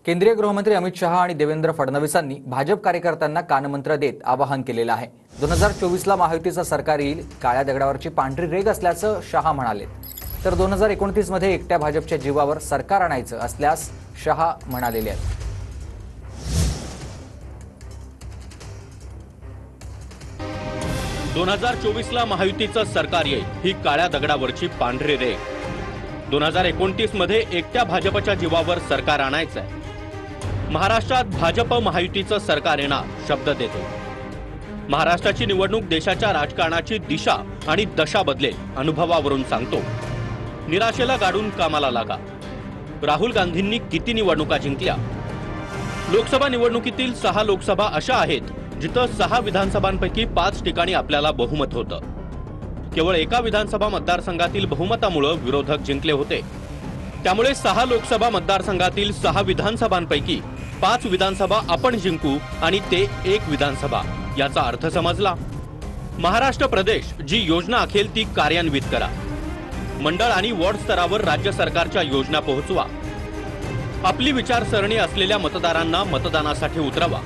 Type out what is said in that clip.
केंद्रीय गृहमंत्री अमित शहा आणि देवेंद्र फडणवीसांनी भाजप कार्यकर्त्यांना कानमंत्र देत आवाहन केलेलं आहे। 2024ला महायुतीचं सरकार येईल, काळ्या दगडावरची पांढरी रेघ असल्याचं शहा म्हणाले। तर 2029 मध्ये एकट्या भाजपच्या जीवावर सरकार आणायचं असल्यास शहा म्हणालेले आहेत। 2024ला महायुतीचं सरकार येईल, ही काळ्या दगडावरची पांढरी रेघ। 2029 मध्ये एकट्या भाजपच्या जीवावर सरकार आणायचंय। महाराष्ट्रात भाजप महायुतीचं सरकार येणार, शब्द देतो। महाराष्ट्राची निवडणूक देशाच्या राजकारणाची दिशा आणि दशा बदलेल, अनुभवावरून सांगतो। निराशेला गाडून कामाला लागा। राहुल गांधींनी किती निवडणुका जिंकल्या? लोकसभा निवडणुकीतील 6 लोकसभा अशा आहेत जिथं 6 विधानसभांपैकी 5 ठिकाणी आपल्याला बहुमत होतं। केवळ एका विधानसभा मतदारसंघातील बहुमतामुळे विरोधक जिंकले होते। त्यामुळे 6 लोकसभा मतदारसंघातील 6 विधानसभांपैकी 5 विधानसभा आपण जिंकू आणि ते 1 विधानसभा, याचा अर्थ समजला। महाराष्ट्र प्रदेश जी योजना आखेल ती कार्यान्वित करा। मंडळ आणि वॉर्ड स्तरावर राज्य सरकारच्या योजना पोहोचवा। आपली विचारसरणी असलेल्या मतदारांना मतदानासाठी उतरवा।